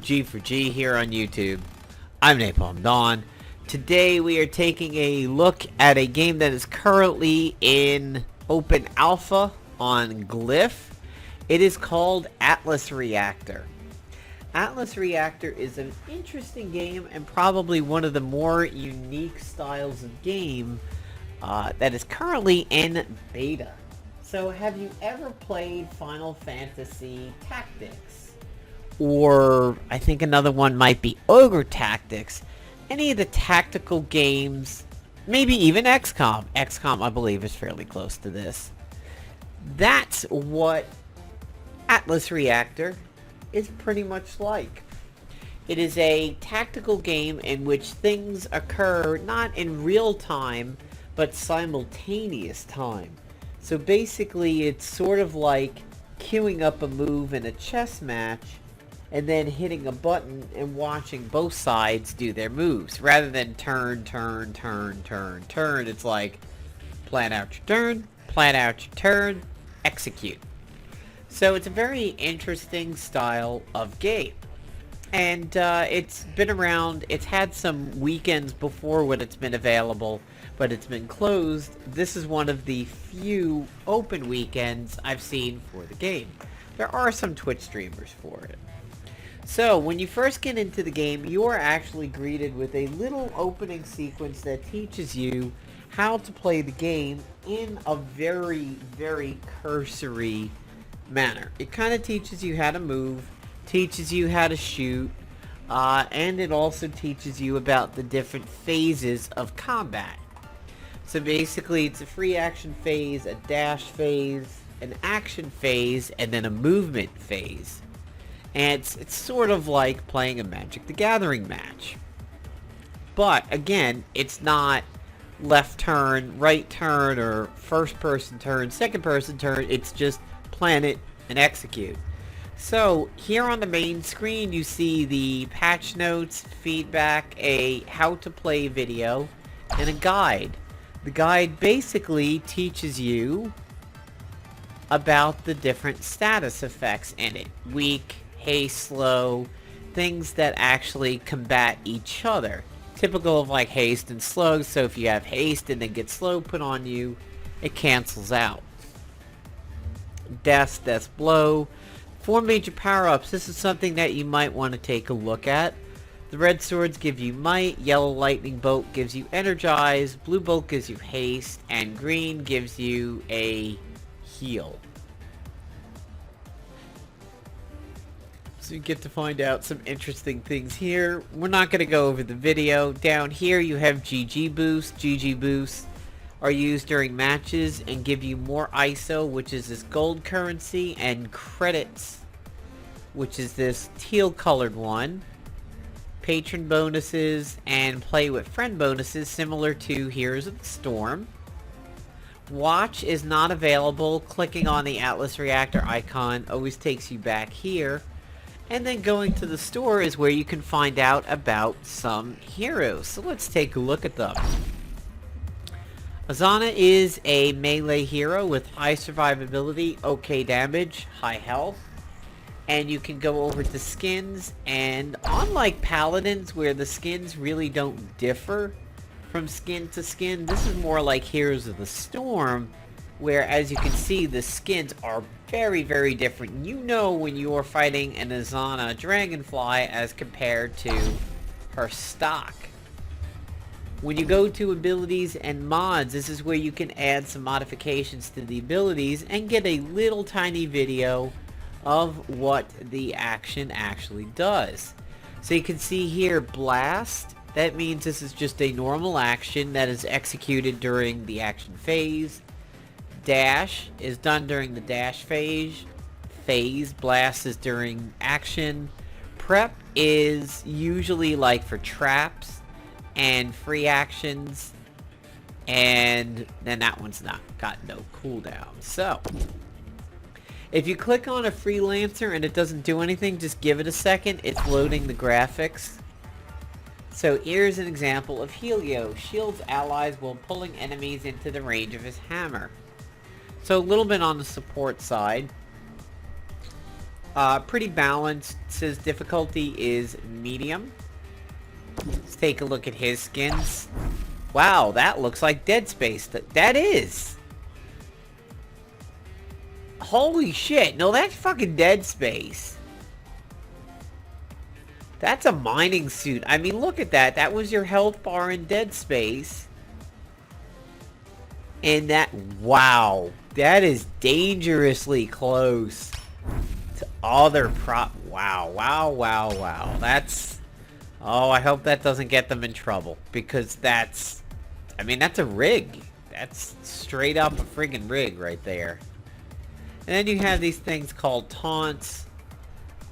G for G here on YouTube. I'm Napalm Dawn. Today we are taking a look at a game that is currently in open alpha on Glyph. It is called Atlas Reactor. Atlas Reactor is an interesting game and probably one of the more unique styles of game that is currently in beta. So have you ever played Final Fantasy Tactics? Or I think another one might be Ogre Tactics. Any of the tactical games, maybe even Xcom. Xcom, I believe, is fairly close to this. That's what Atlas Reactor is pretty much like. It is a tactical game in which things occur not in real time, but simultaneous time. So basically it's sort of like queuing up a move in a chess match and then hitting a button and watching both sides do their moves. Rather than turn, it's like plan out your turn, execute. So it's a very interesting style of game. And it's been around, it's had some weekends before when it's been available, but it's been closed. This is one of the few open weekends I've seen for the game. There are some Twitch streamers for it. So when you first get into the game, you are actually greeted with a little opening sequence that teaches you how to play the game in a very, very cursory manner. It kind of teaches you how to move, teaches you how to shoot, and it also teaches you about the different phases of combat. So basically it's a free action phase, a dash phase, an action phase, and then a movement phase. And it's sort of like playing a Magic the Gathering match. But again, it's not left turn, right turn, or first person turn, second person turn. It's just plan it and execute. So here on the main screen you see the patch notes, feedback, a how to play video, and a guide. The guide basically teaches you about the different status effects in it. Weak, haste, slow, things that actually combat each other. Typical of like haste and slow, so if you have haste and then get slow put on you, it cancels out. Death blow. 4 major power-ups. This is something that you might want to take a look at. The red swords give you might, yellow lightning bolt gives you energize, blue bolt gives you haste, and green gives you a heal. So you get to find out some interesting things here. We're not going to go over the video. Down here you have GG boost. GG boosts are used during matches and give you more ISO, which is this gold currency, and credits, which is this teal colored one. Patron bonuses and play with friend bonuses similar to Heroes of the Storm. Watch is not available. Clicking on the Atlas Reactor icon always takes you back here. And then going to the store is where you can find out about some heroes. So let's take a look at them. Azana is a melee hero with high survivability, okay damage, high health. And you can go over to skins, and unlike Paladins where the skins really don't differ from skin to skin, this is more like Heroes of the Storm, where as you can see the skins are very, very different. You know when you are fighting an Azana Dragonfly as compared to her stock. When you go to abilities and mods, this is where you can add some modifications to the abilities and get a little tiny video of what the action actually does. So you can see here blast. That means this is just a normal action that is executed during the action phase. Dash is done during the dash phase. Blast is during action. Prep is usually like for traps and free actions, and then that one's got no cooldown. So if you click on a freelancer and it doesn't do anything, just give it a second. It's loading the graphics. So here's an example of Helio. Shields allies while pulling enemies into the range of his hammer. So a little bit on the support side. Pretty balanced. It says difficulty is medium. Let's take a look at his skins. Wow, that looks like Dead Space. That is. Holy shit. No, that's fucking Dead Space. That's a mining suit. I mean, look at that. That was your health bar in Dead Space. And that... Wow. That is dangerously close to other prop... Wow, wow, wow, wow. That's... Oh, I hope that doesn't get them in trouble. Because that's... I mean, that's a rig. That's straight up a friggin' rig right there. And then you have these things called taunts.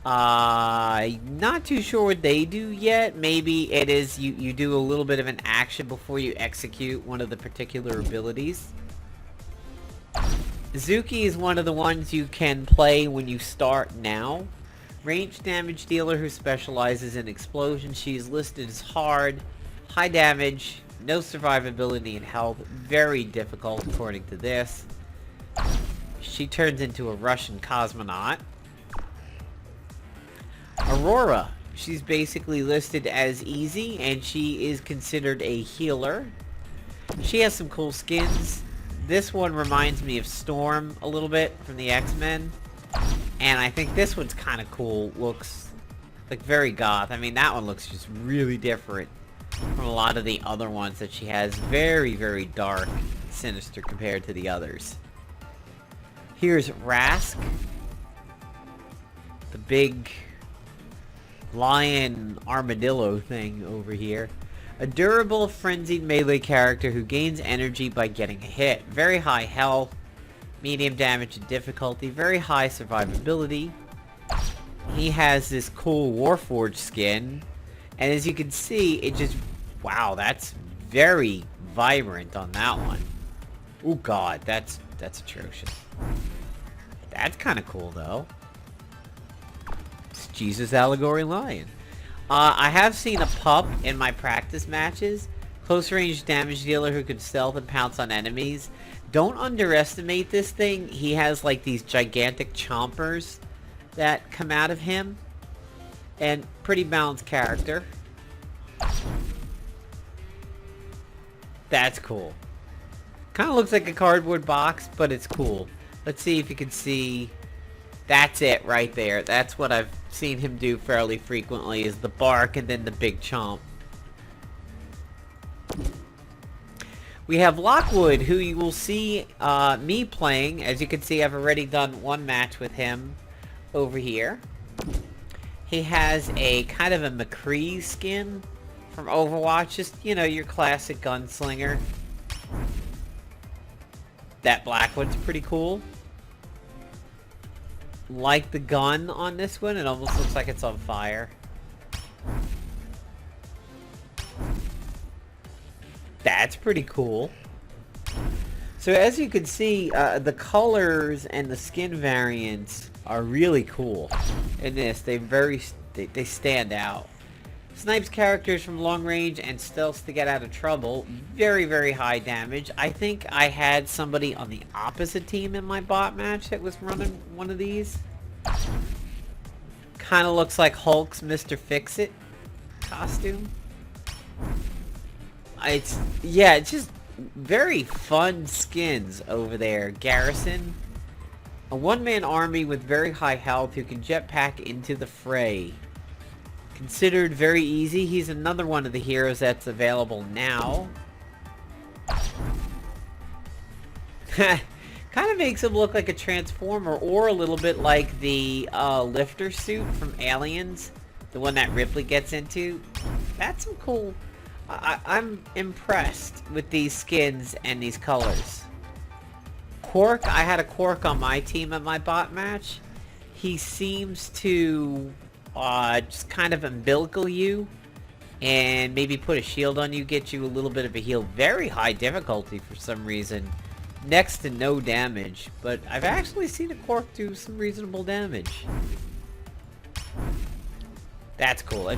Not too sure what they do yet. Maybe it is you do a little bit of an action before you execute one of the particular abilities. Zuki is one of the ones you can play when you start now. Range damage dealer who specializes in explosions. She's listed as hard, high damage, no survivability and health. Very difficult according to this. She turns into a Russian cosmonaut. Aurora. She's basically listed as easy, and she is considered a healer. She has some cool skins. This one reminds me of Storm a little bit from the X-Men. And I think this one's kind of cool. Looks like very goth. I mean, that one looks just really different from a lot of the other ones that she has. Very, very dark, sinister compared to the others. Here's Rask. The big lion armadillo thing over here. A durable, frenzied melee character who gains energy by getting a hit. Very high health, medium damage and difficulty, very high survivability. He has this cool Warforged skin, and as you can see, it just... Wow, that's very vibrant on that one. Oh god, that's atrocious. That's kind of cool, though. It's Jesus Allegory Lion. I have seen a pup in my practice matches. Close range damage dealer who can stealth and pounce on enemies. Don't underestimate this thing. He has like these gigantic chompers that come out of him. And pretty balanced character. That's cool. Kind of looks like a cardboard box, but it's cool. Let's see if you can see. That's it right there. That's what I've seen him do fairly frequently, is the bark and then the big chomp. We have Lockwood, who you will see me playing. As you can see, I've already done one match with him over here. He has a kind of a McCree skin from Overwatch. Just, you know, your classic gunslinger. That black one's pretty cool. Like the gun on this one, it almost looks like it's on fire. That's pretty cool. So as you can see, the colors and the skin variants are really cool in this. They stand out. Snipes characters from long range and stealths to get out of trouble. Very, very high damage. I think I had somebody on the opposite team in my bot match that was running one of these. Kind of looks like Hulk's Mr. Fix-It costume. It's just very fun skins over there. Garrison. A one-man army with very high health who can jetpack into the fray. Considered very easy. He's another one of the heroes that's available now. Kind of makes him look like a Transformer, or a little bit like the lifter suit from Aliens. The one that Ripley gets into. That's some cool... I'm impressed with these skins and these colors. Quark, I had a Quark on my team at my bot match. He seems to just kind of umbilical you and maybe put a shield on you, get you a little bit of a heal. Very high difficulty for some reason. Next to no damage, but I've actually seen a Quark do some reasonable damage. That's cool.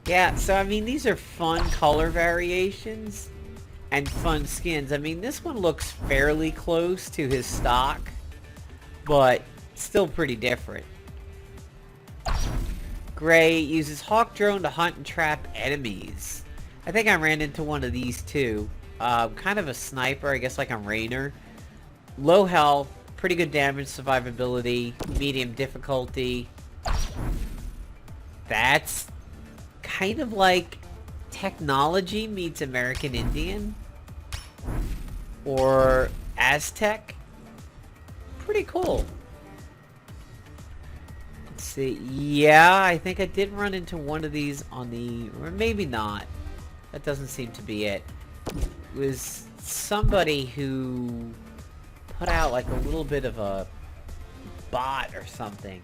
Yeah, so I mean, these are fun color variations and fun skins. I mean, this one looks fairly close to his stock, but still pretty different. Gray uses Hawk Drone to hunt and trap enemies. I think I ran into one of these too. Kind of a sniper, I guess like a Rainer. Low health, pretty good damage, survivability, medium difficulty. That's kind of like technology meets American Indian. Or Aztec. Pretty cool. Let's see. Yeah, I think I did run into one of these on the... Or maybe not. That doesn't seem to be it. It was somebody who put out like a little bit of a bot or something.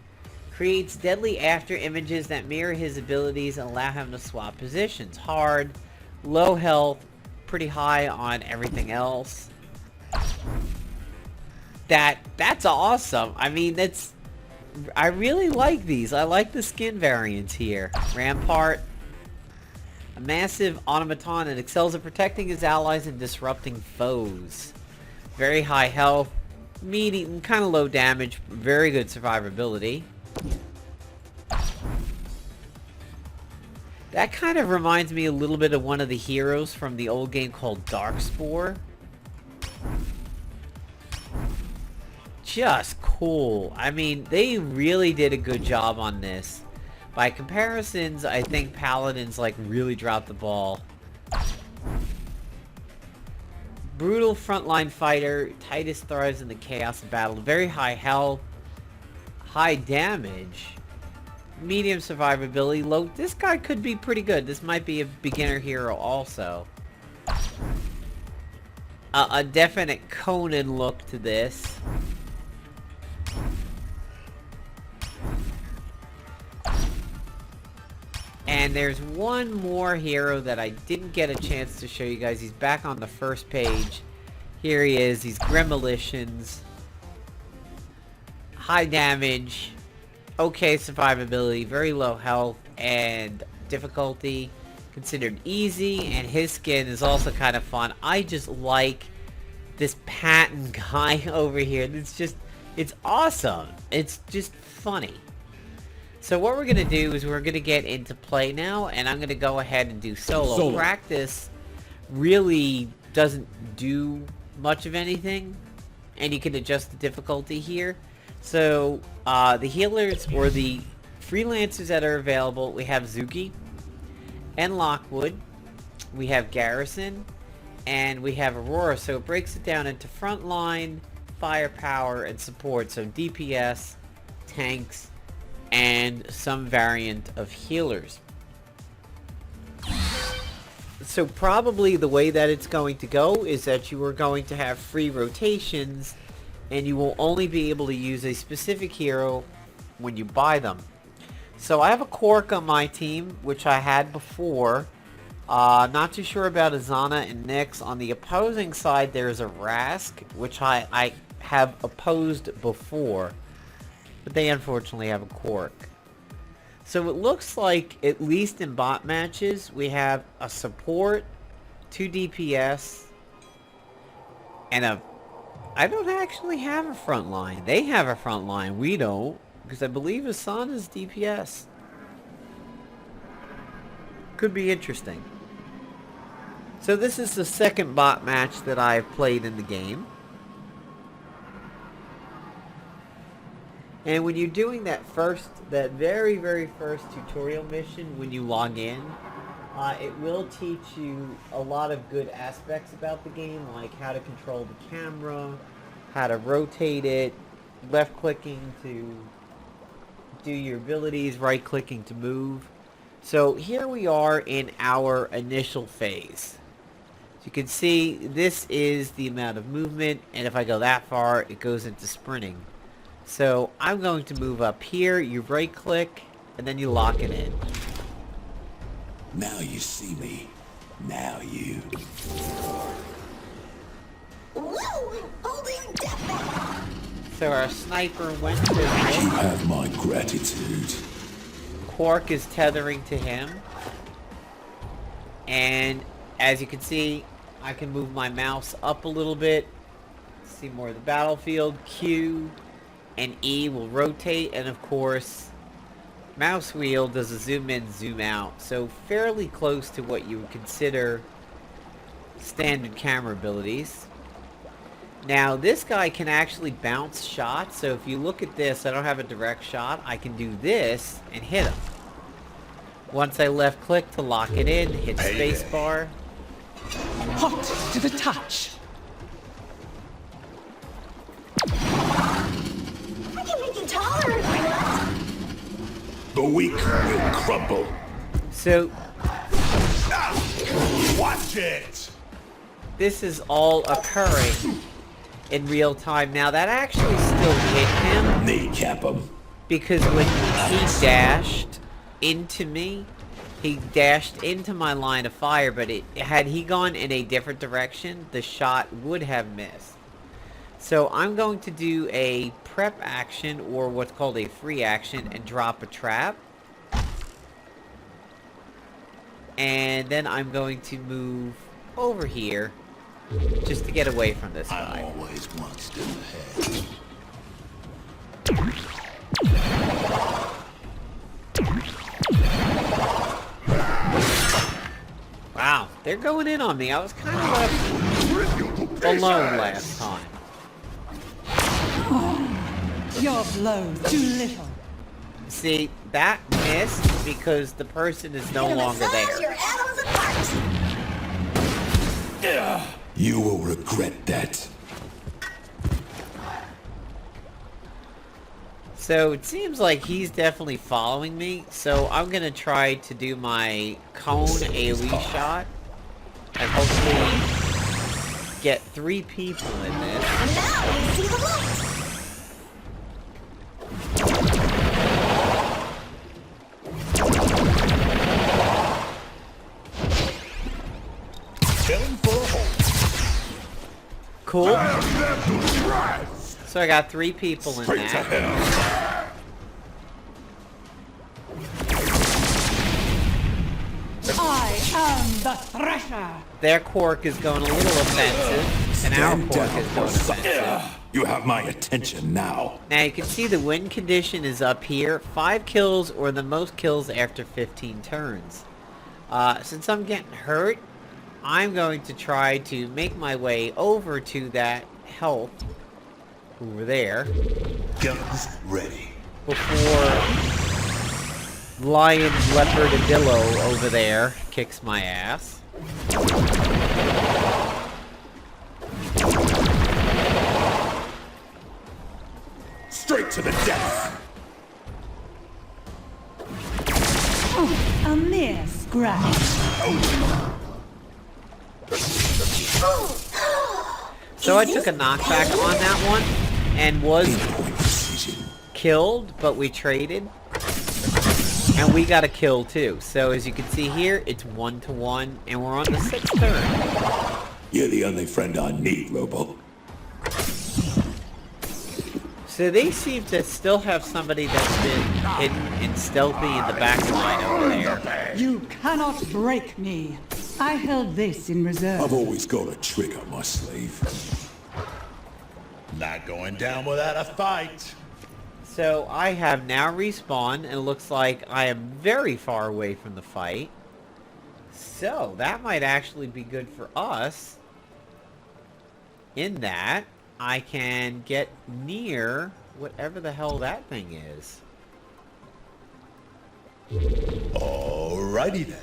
Creates deadly after images that mirror his abilities and allow him to swap positions. Hard, low health, pretty high on everything else. That's awesome. I mean, I really like these. I like the skin variants here. Rampart, a massive automaton that excels at protecting his allies and disrupting foes. Very high health, medium, kind of low damage, very good survivability. That kind of reminds me a little bit of one of the heroes from the old game called Darkspore. Just cool. I mean, they really did a good job on this. By comparisons, I think Paladins like really dropped the ball. Brutal frontline fighter. Titus thrives in the chaos of battle. Very high health. High damage. Medium survivability. Low. This guy could be pretty good. This might be a beginner hero also. A definite Conan look to this. And there's one more hero that I didn't get a chance to show you guys. He's back on the first page. Here he is. He's Gremolitions. High damage. Okay survivability. Very low health and difficulty. Considered easy. And his skin is also kind of fun. I just like this Patton guy over here. It's awesome. It's just funny. So what we're going to do is we're going to get into play now, and I'm going to go ahead and do solo. Practice really doesn't do much of anything, and you can adjust the difficulty here. So the healers or the freelancers that are available, we have Zuki and Lockwood, we have Garrison, and we have Aurora. So it breaks it down into frontline, firepower, and support. So DPS, tanks, and some variant of healers. So probably the way that it's going to go is that you are going to have free rotations, and you will only be able to use a specific hero when you buy them. So I have a Quark on my team, which I had before. Not too sure about Azana and Nyx. On the opposing side, there's a Rask, which I have opposed before. But they unfortunately have a Quark. So it looks like, at least in bot matches, we have a support, 2 DPS, and I don't actually have a front line. They have a front line. We don't. Because I believe Asana's DPS. Could be interesting. So this is the second bot match that I've played in the game. And when you're doing that very, very first tutorial mission, when you log in, it will teach you a lot of good aspects about the game, like how to control the camera, how to rotate it, left-clicking to do your abilities, right-clicking to move. So here we are in our initial phase. As you can see, this is the amount of movement, and if I go that far, it goes into sprinting. So I'm going to move up here, you right click, and then you lock it in. Now you see me. Now you. Whoa! Holding death! So our sniper went to You him. have my gratitude. Quark is tethering to him. And as you can see, I can move my mouse up a little bit. See more of the battlefield. Q. and E will rotate, and of course mouse wheel does a zoom in, zoom out. So fairly close to what you would consider standard camera abilities. Now this guy can actually bounce shots, so if you look at this, I don't have a direct shot. I can do this and hit him. Once I left click to lock it in, hit spacebar. Hot to the touch. I can make you taller if I want. The weak will crumble. So Watch it! this is all occurring in real time. Now that actually still hit him, Kneecap him. because when he dashed into me, he dashed into my line of fire, but had he gone in a different direction, the shot would have missed. So I'm going to do a prep action, or what's called a free action, and drop a trap. And then I'm going to move over here just to get away from this guy. I'm always one step ahead. Wow, they're going in on me. I was kind of left alone last time. Your blow too little. See, that missed because the person is no longer Massage there. your atoms apart. You will regret that. So it seems like he's definitely following me. So I'm going to try to do my cone AoE shot. And hopefully get 3 people in this. And now we see the light. Killing for a hole. Cool. So I got 3 people in Straight to that. hell. I am the Thresher. Their quirk is going a little offensive, and our Stand quirk down is for going some- offensive. You have my attention now. Now you can see the win condition is up here. 5 kills or the most kills after 15 turns. Since I'm getting hurt, I'm going to try to make my way over to that health over there Guns ready. before Lion Leopardadillo over there kicks my ass. Straight to the death. A mere scratch. So I took a knockback on that one and was Pinpoint precision. killed, but we traded. And we got a kill too. So as you can see here, it's 1-1, and we're on the 6th turn. You're the only friend I need, Robo. So they seem to still have somebody that's been hidden and stealthy in the back line over there. You cannot break me. I held this in reserve. I've always got a trick up my sleeve. Not going down without a fight. So I have now respawned, and it looks like I am very far away from the fight. So that might actually be good for us, in that I can get near whatever the hell that thing is. Alrighty then.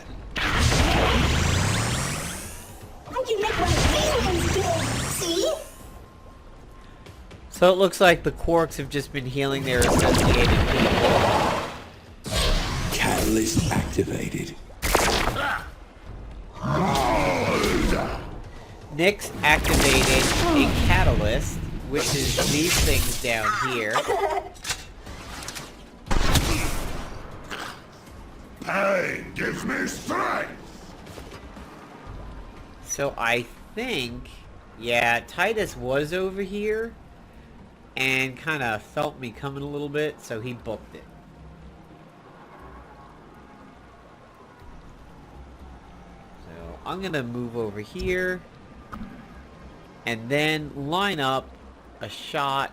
I can make one of these things big. See? So it looks like the quarks have just been healing their associated people. Catalyst activated. Nyx activated a catalyst, which is these things down here. Pain gives me strength. So I think, yeah, Titus was over here and kind of felt me coming a little bit, so he booked it. So I'm going to move over here and then line up a shot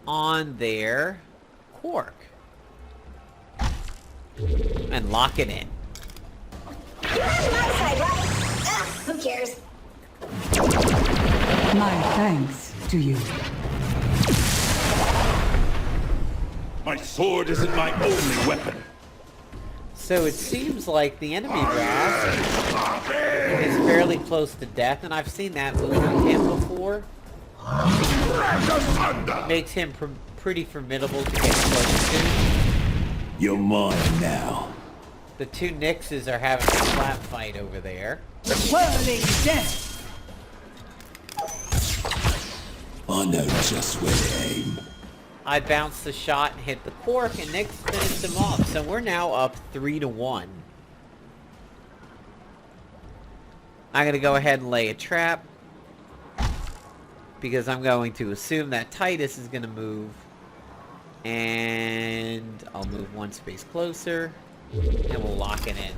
on their cork. And lock it in. You're on my side, right? Who cares? My thanks to you. My sword isn't my only weapon. So it seems like the enemy Rasp is fairly close to death, and I've seen that move with him before. Makes him pretty formidable to get close to. You're mine now. The two Nixes are having a slap fight over there. Whirling death! I know just where to aim. I bounced the shot and hit the cork, and Nix finished him off. So we're now up 3-1. I'm going to go ahead and lay a trap, because I'm going to assume that Titus is going to move. And I'll move one space closer, and we'll lock it in.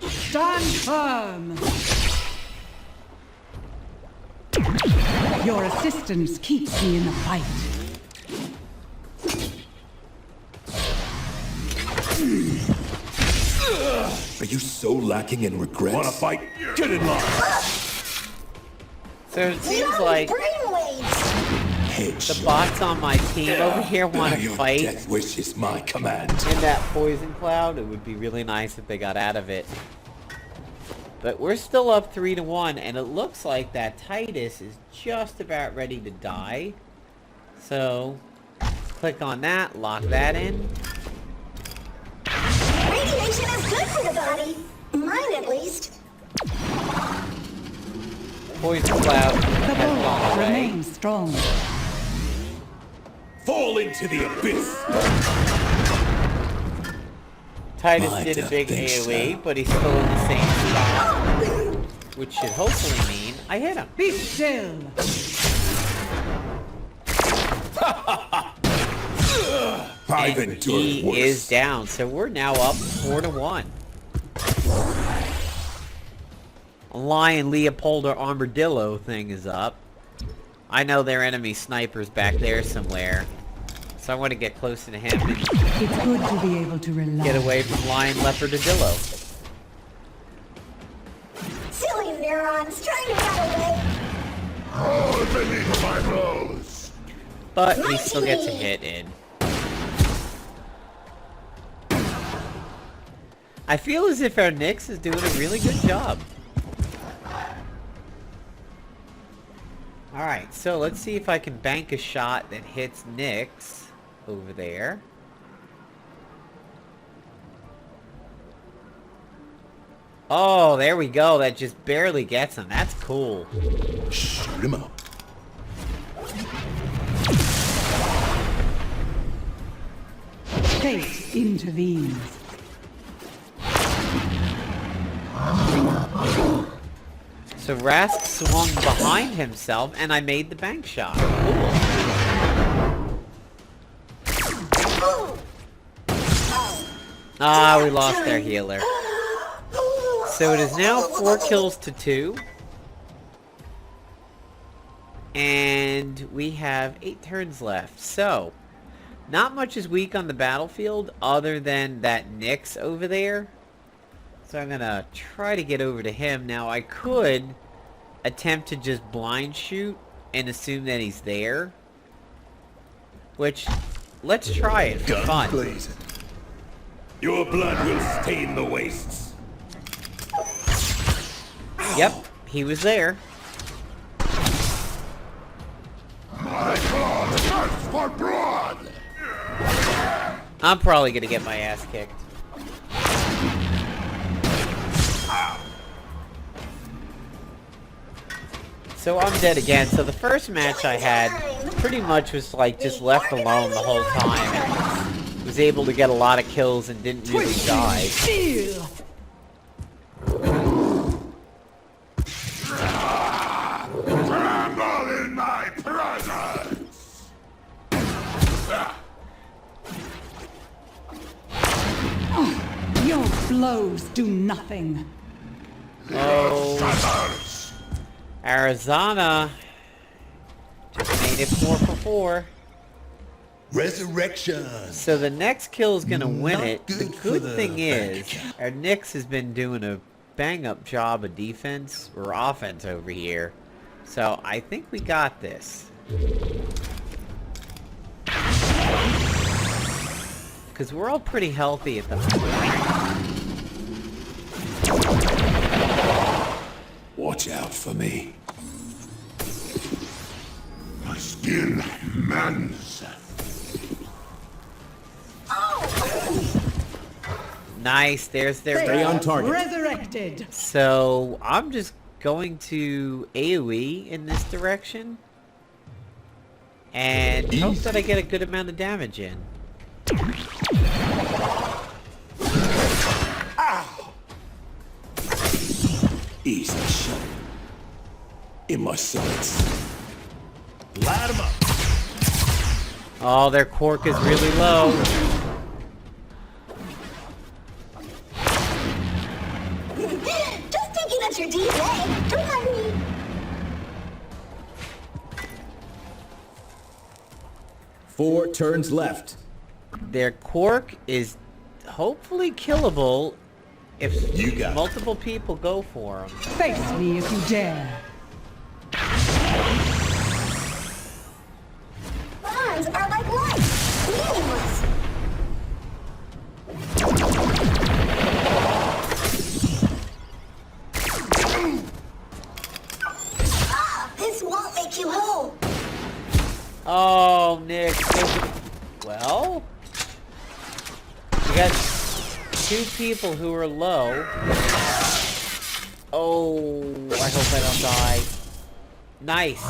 Stand firm! Your assistance keeps me in the fight. Are you so lacking in regrets? Wanna fight? Get in line. So it seems like the bots on my team over here want to Your fight death wish is my command. in that poison cloud. It would be really nice if they got out of it. But we're still up 3-1, and it looks like that Titus is just about ready to die. So, click on that, lock that in. Radiation is good for the body. Mine, at least. Poison cloud The has bull gone away. remains strong. Fall into the abyss. Titus I did a don't big think AoE, so. but he's still in the same spot. Which should hopefully mean I hit him. Be still! I've And endured he worse. is down, so we're now up 4-1. Lion Leopoldo Armadillo thing is up. I know their enemy sniper's back there somewhere, so I want to get closer to him and It's good to be able to relax. get away from Lion Leopardadillo. Silly neurons trying to run away. Oh, beneath my blows. But he still gets a hit in. I feel as if our Nyx is doing a really good job. Alright, so let's see if I can bank a shot that hits Nyx over there. Oh, there we go. That just barely gets him. That's cool. Shoot him up. Fate intervenes. So Rask swung behind himself, and I made the bank shot. Cool. Ah, we lost our healer. So it is now 4 kills to 2. And we have 8 turns left. So, not much is weak on the battlefield other than that Nyx over there. So I'm gonna try to get over to him. Now I could attempt to just blind shoot and assume that he's there. Which, let's try it for fun. Blazing. Your blood will stain the wastes. Yep, he was there. My God, thirst for blood! I'm probably gonna get my ass kicked. So I'm dead again. So the first match I had pretty much was like just left alone the whole time. Was able to get a lot of kills and didn't really die. Steel! Tremble in my presence! Your blows do nothing. Oh, Shatters! Arizona Hit 4 for 4. Resurrection. So the next kill is gonna win Not it. The good for good the thing bank is, account. our Nyx has been doing a bang-up job of defense or offense over here. So I think we got this. Because we're all pretty healthy at the moment. Watch out for me. My skin mends. Nice, there's their They on are target. resurrected. So I'm just going to AoE in this direction. And hope that I get a good amount of damage in. Easy shot. In my sights. Light 'em up. Oh, their cork is really low. Just thinking that's your DJ. Don't mind me. Four turns left. Their cork is hopefully killable if You got it. multiple people go for them. Face me if you dare. Bonds are like light. Meaningless. This won't make you whole. Oh, Nick. Well, we got 2 people who are low. Oh, I hope I don't die. Nice.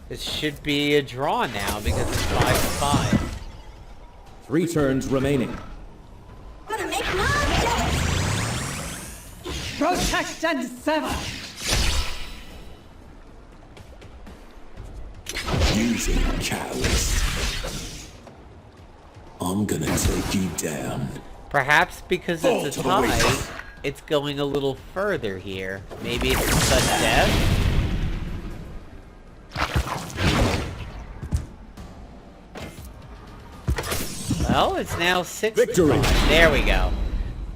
This should be a draw now because it's 5-5. 3 turns remaining. Gonna make mom jealous. Protect and sever. Using catalyst. I'm gonna take you down. Perhaps because Fall it's a to the waist. tie, it's going a little further here. Maybe it's a sudden death. Well, it's now 6. Victory. There we go.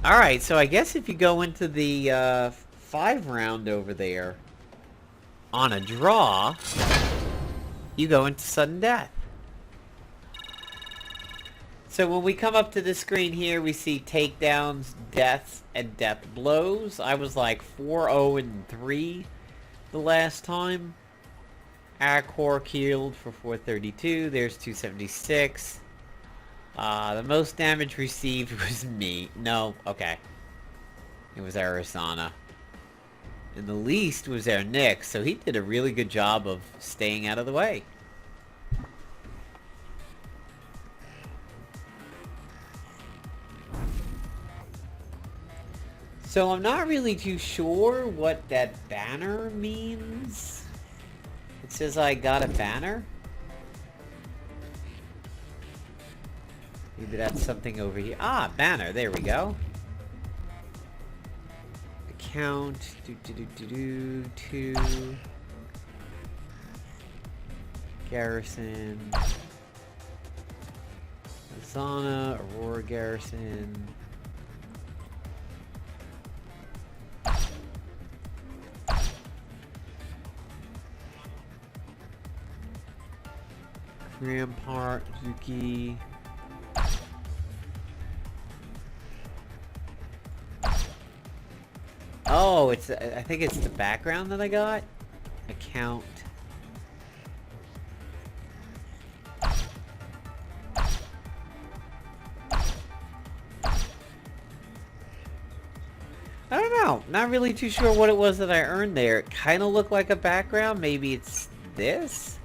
Alright, so I guess if you go into the 5 round over there on a draw, you go into sudden death. So when we come up to the screen here, we see takedowns, deaths, and death blows. I was like 4-0-3 the last time. Our cork healed for 432. There's 276. The most damage received was me. No, okay. It was Arizona. And the least was our Nick, so he did a really good job of staying out of the way. So I'm not really too sure what that banner means. It says I got a banner. Maybe that's something over here. Ah, banner. There we go. Account. Two. Garrison. Zana. Aurora Garrison. Rampart. Zuki. Oh, it's, I think it's the background that I got. Account. I don't know. Not really too sure what it was that I earned there. It kind of looked like a background. Maybe it's this?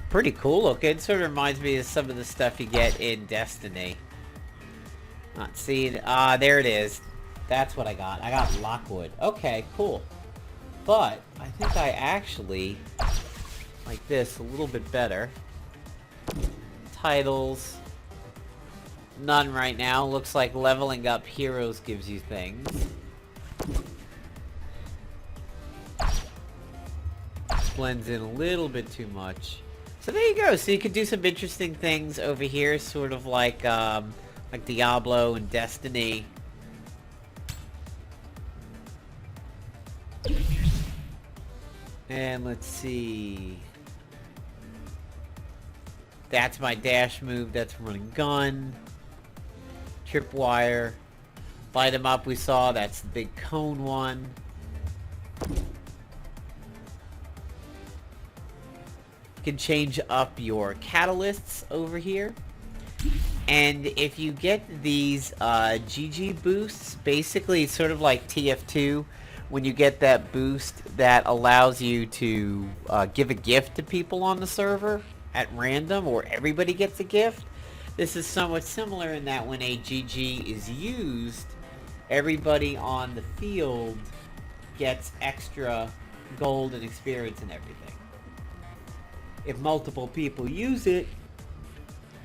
Pretty cool looking. Sort of reminds me of some of the stuff you get in Destiny. Not seeing. Ah, there it is. That's what I got. I got Lockwood. Okay, cool. But I think I actually like this a little bit better. Titles. None right now. Looks like leveling up heroes gives you things. blends in a little bit too much. So there you go. So you could do some interesting things over here, sort of like Diablo and Destiny. And let's see. That's my dash move. That's running gun. Tripwire. Light them up, we saw. That's the big cone one. You can change up your catalysts over here. And if you get these GG boosts, basically it's sort of like TF2 when you get that boost that allows you to give a gift to people on the server at random, or everybody gets a gift. This is somewhat similar in that when a GG is used, everybody on the field gets extra gold and experience and everything. If multiple people use it,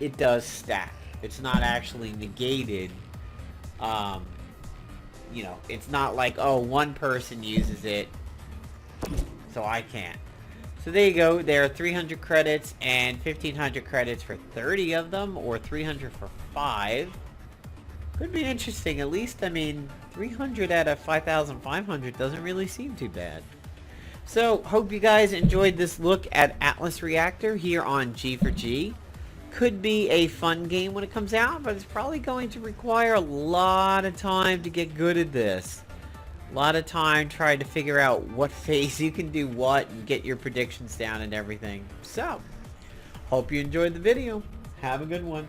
it does stack. It's not actually negated. You know, it's not like, oh, one person uses it, so I can't. So there you go. There are 300 credits and 1,500 credits for 30 of them, or 300 for 5. Could be interesting. At least, I mean, 300 out of 5,500 doesn't really seem too bad. So, hope you guys enjoyed this look at Atlas Reactor here on G4G. Could be a fun game when it comes out, but it's probably going to require a lot of time to get good at this. A lot of time trying to figure out what phase you can do what and get your predictions down and everything. So, hope you enjoyed the video. Have a good one.